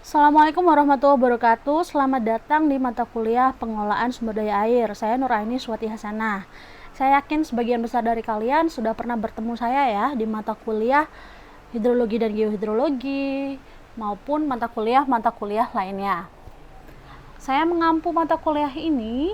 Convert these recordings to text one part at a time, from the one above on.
Assalamualaikum warahmatullahi wabarakatuh. Selamat datang di mata kuliah pengelolaan sumber daya air. Saya Nuraini Swati Hasanah. Saya yakin sebagian besar dari kalian sudah pernah bertemu saya ya di mata kuliah hidrologi dan geohidrologi maupun mata kuliah lainnya. Saya mengampu mata kuliah ini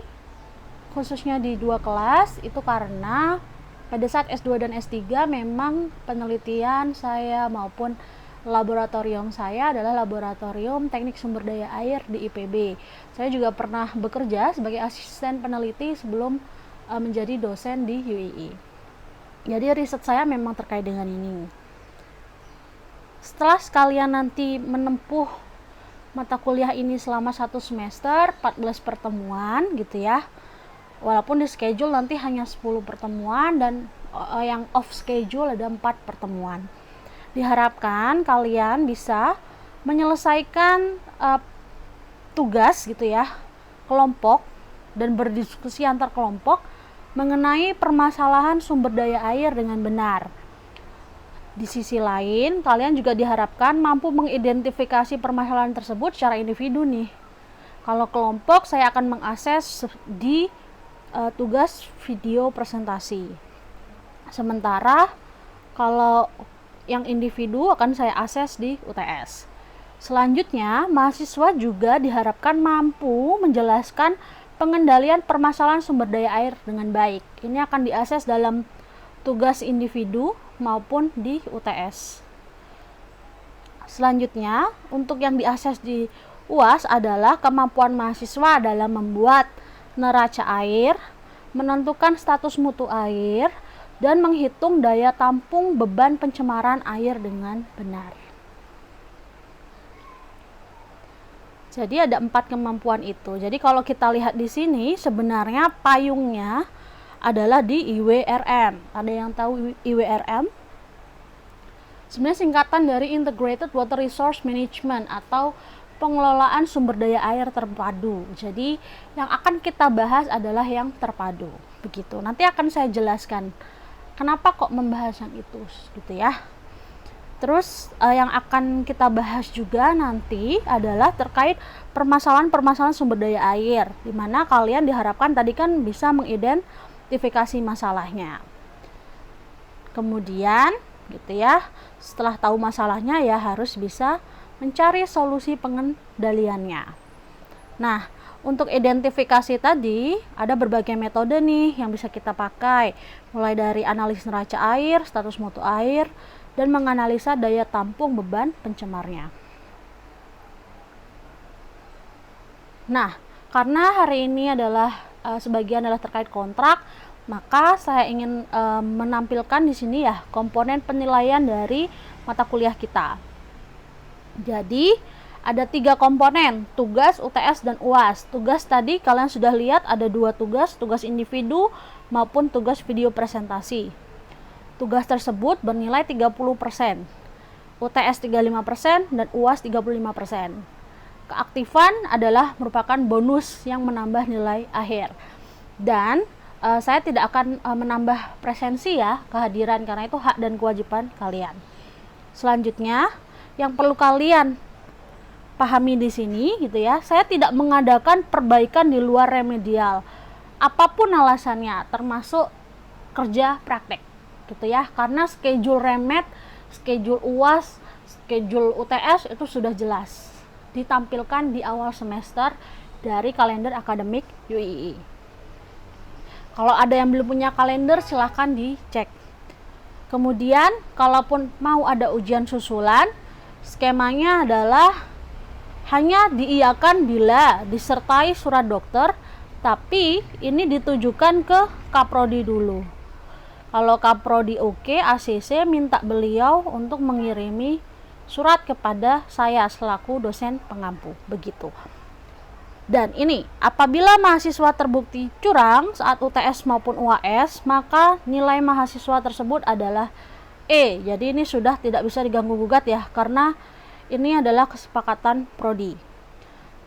khususnya di 2 kelas itu karena pada saat S2 dan S3 memang penelitian saya maupun laboratorium saya adalah laboratorium teknik sumber daya air di IPB. Saya juga pernah bekerja sebagai asisten peneliti sebelum menjadi dosen di UII. Jadi riset saya memang terkait dengan ini. Setelah sekalian nanti menempuh mata kuliah ini selama 1 semester, 14 pertemuan gitu ya. Walaupun di schedule nanti hanya 10 pertemuan dan yang off schedule ada 4 pertemuan. Diharapkan kalian bisa menyelesaikan tugas gitu ya, kelompok dan berdiskusi antar kelompok mengenai permasalahan sumber daya air dengan benar. Di sisi lain, kalian juga diharapkan mampu mengidentifikasi permasalahan tersebut secara individu nih. Kalau kelompok, saya akan mengakses di tugas video presentasi. Sementara kalau yang individu akan saya akses di UTS. Selanjutnya, mahasiswa juga diharapkan mampu menjelaskan pengendalian permasalahan sumber daya air dengan baik. Ini akan diakses dalam tugas individu maupun di UTS. Selanjutnya, untuk yang diakses di UAS adalah kemampuan mahasiswa dalam membuat neraca air, menentukan status mutu air, dan menghitung daya tampung beban pencemaran air dengan benar. Jadi ada 4 kemampuan itu. Jadi kalau kita lihat di sini sebenarnya payungnya adalah di IWRM. Ada yang tahu IWRM? Sebenarnya singkatan dari Integrated Water Resource Management atau pengelolaan sumber daya air terpadu. Jadi yang akan kita bahas adalah yang terpadu. Begitu. Nanti akan saya jelaskan kenapa kok membahas yang itu gitu ya. Terus yang akan kita bahas juga nanti adalah terkait permasalahan-permasalahan sumber daya air, di mana kalian diharapkan tadi kan bisa mengidentifikasi masalahnya. Kemudian gitu ya, setelah tahu masalahnya ya harus bisa mencari solusi pengendaliannya. Nah, untuk identifikasi tadi ada berbagai metode nih yang bisa kita pakai, mulai dari analisis neraca air, status mutu air, dan menganalisa daya tampung beban pencemarnya. Nah, karena hari ini adalah sebagian adalah terkait kontrak, maka saya ingin menampilkan di sini ya komponen penilaian dari mata kuliah kita. Jadi ada 3 komponen, tugas, UTS, dan UAS. Tugas tadi kalian sudah lihat ada 2 tugas, tugas individu maupun tugas video presentasi. Tugas tersebut bernilai 30%, UTS 35% dan UAS 35%. Keaktifan adalah merupakan bonus yang menambah nilai akhir. Dan saya tidak akan menambah presensi ya, kehadiran, karena itu hak dan kewajiban kalian. Selanjutnya, yang perlu kalian pahami di sini gitu ya, saya tidak mengadakan perbaikan di luar remedial apapun alasannya, termasuk kerja praktek gitu ya, karena schedule remed, schedule UAS, schedule UTS itu sudah jelas ditampilkan di awal semester dari kalender akademik UII. Kalau ada yang belum punya kalender silahkan dicek. Kemudian kalaupun mau ada ujian susulan, skemanya adalah hanya diiyakan bila disertai surat dokter, tapi ini ditujukan ke Kaprodi dulu. Kalau Kaprodi oke, ACC minta beliau untuk mengirimi surat kepada saya selaku dosen pengampu, begitu. Dan ini, apabila mahasiswa terbukti curang saat UTS maupun UAS, maka nilai mahasiswa tersebut adalah E. Jadi ini sudah tidak bisa diganggu gugat ya, karena ini adalah kesepakatan prodi.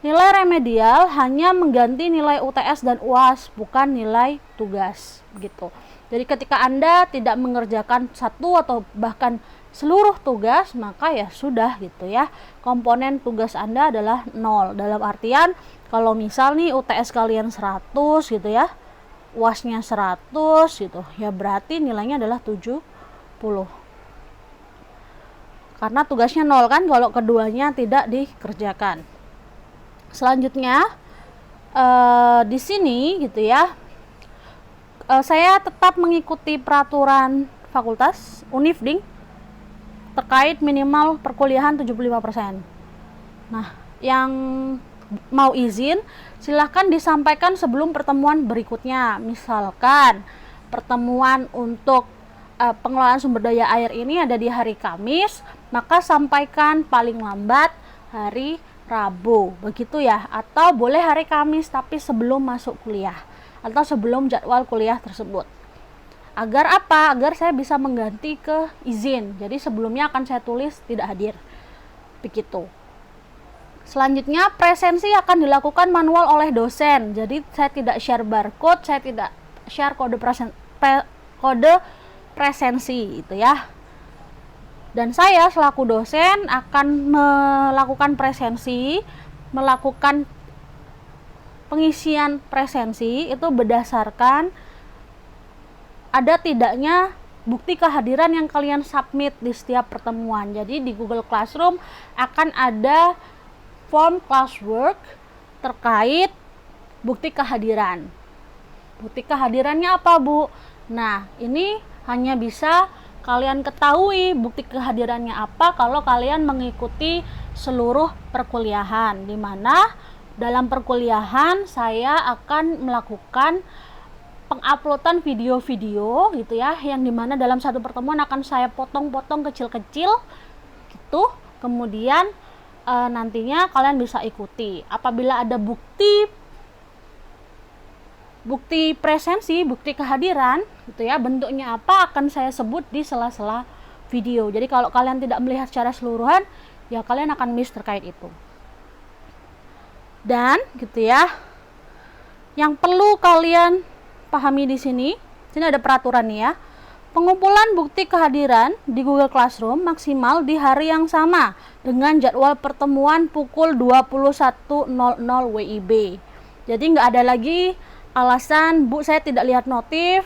Nilai remedial hanya mengganti nilai UTS dan UAS, bukan nilai tugas gitu. Jadi ketika Anda tidak mengerjakan satu atau bahkan seluruh tugas, maka ya sudah gitu ya, komponen tugas Anda adalah 0. Dalam artian kalau misal nih UTS kalian 100 gitu ya, UAS-nya 100 gitu, ya berarti nilainya adalah 70. Karena tugasnya 0 kan kalau keduanya tidak dikerjakan. Selanjutnya di sini gitu ya, saya tetap mengikuti peraturan fakultas Unifding terkait minimal perkuliahan 75%. Nah, yang mau izin silahkan disampaikan sebelum pertemuan berikutnya. Misalkan pertemuan untuk pengelolaan sumber daya air ini ada di hari Kamis, maka sampaikan paling lambat hari Rabu, begitu ya. Atau boleh hari Kamis tapi sebelum masuk kuliah atau sebelum jadwal kuliah tersebut. Agar apa? Agar saya bisa mengganti ke izin. Jadi sebelumnya akan saya tulis tidak hadir. Begitu. Selanjutnya presensi akan dilakukan manual oleh dosen. Jadi saya tidak share barcode, saya tidak share kode presensi itu ya. Dan saya selaku dosen akan melakukan presensi, melakukan pengisian presensi itu berdasarkan ada tidaknya bukti kehadiran yang kalian submit di setiap pertemuan. Jadi di Google Classroom akan ada form classwork terkait bukti kehadiran. Bukti kehadirannya apa, Bu? Nah, ini hanya bisa kalian ketahui bukti kehadirannya apa kalau kalian mengikuti seluruh perkuliahan, di mana dalam perkuliahan saya akan melakukan penguploadan video-video gitu ya, yang dimana dalam satu pertemuan akan saya potong-potong kecil-kecil gitu, kemudian nantinya kalian bisa ikuti. Apabila ada bukti presensi, bukti kehadiran gitu ya, bentuknya apa akan saya sebut di sela-sela video. Jadi kalau kalian tidak melihat secara keseluruhan, ya kalian akan miss terkait itu. Dan gitu ya, yang perlu kalian pahami di sini ada peraturan nih ya. Pengumpulan bukti kehadiran di Google Classroom maksimal di hari yang sama dengan jadwal pertemuan pukul 21.00 WIB. Jadi nggak ada lagi alasan, Bu saya tidak lihat notif,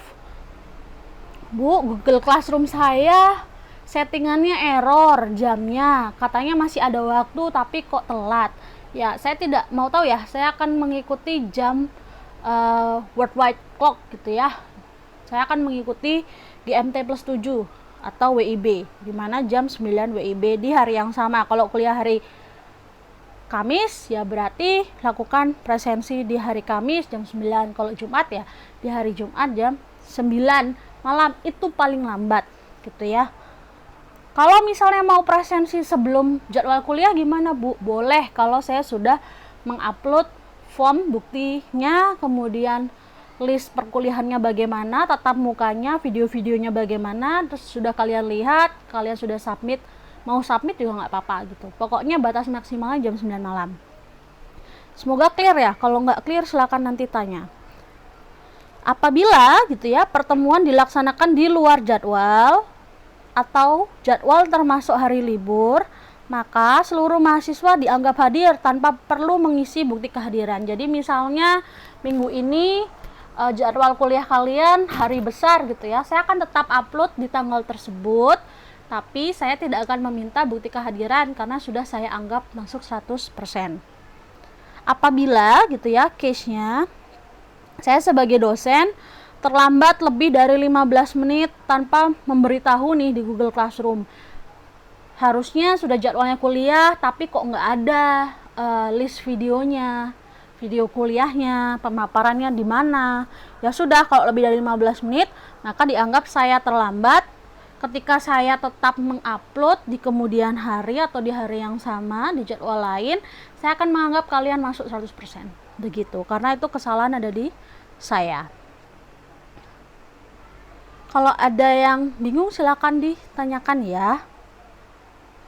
Bu Google Classroom saya settingannya error jamnya, katanya masih ada waktu tapi kok telat. Ya saya tidak mau tahu ya, saya akan mengikuti jam worldwide clock gitu ya. Saya akan mengikuti GMT plus 7 atau WIB, dimana jam 9 WIB di hari yang sama. Kalau kuliah hari Kamis ya berarti lakukan presensi di hari Kamis jam 9. Kalau Jumat ya di hari Jumat jam 9 malam, itu paling lambat gitu ya. Kalau misalnya mau presensi sebelum jadwal kuliah gimana, Bu? Boleh kalau saya sudah mengupload form buktinya, kemudian list perkuliahannya bagaimana, tatap mukanya, video-videonya bagaimana, terus sudah kalian lihat, kalian sudah submit, mau submit juga nggak apa-apa gitu. Pokoknya batas maksimalnya jam 9 malam. Semoga clear ya, kalau nggak clear silakan nanti tanya. Apabila gitu ya pertemuan dilaksanakan di luar jadwal atau jadwal termasuk hari libur, maka seluruh mahasiswa dianggap hadir tanpa perlu mengisi bukti kehadiran. Jadi misalnya minggu ini jadwal kuliah kalian hari besar gitu ya, saya akan tetap upload di tanggal tersebut, tapi saya tidak akan meminta bukti kehadiran karena sudah saya anggap masuk 100%. Apabila gitu ya case-nya saya sebagai dosen terlambat lebih dari 15 menit tanpa memberitahu nih di Google Classroom, harusnya sudah jadwalnya kuliah tapi kok nggak ada list videonya, video kuliahnya, pemaparannya di mana. Ya sudah, kalau lebih dari 15 menit maka dianggap saya terlambat. Ketika saya tetap mengupload di kemudian hari atau di hari yang sama di jadwal lain, saya akan menganggap kalian masuk 100%. Begitu, karena itu kesalahan ada di saya. Kalau ada yang bingung silakan ditanyakan ya.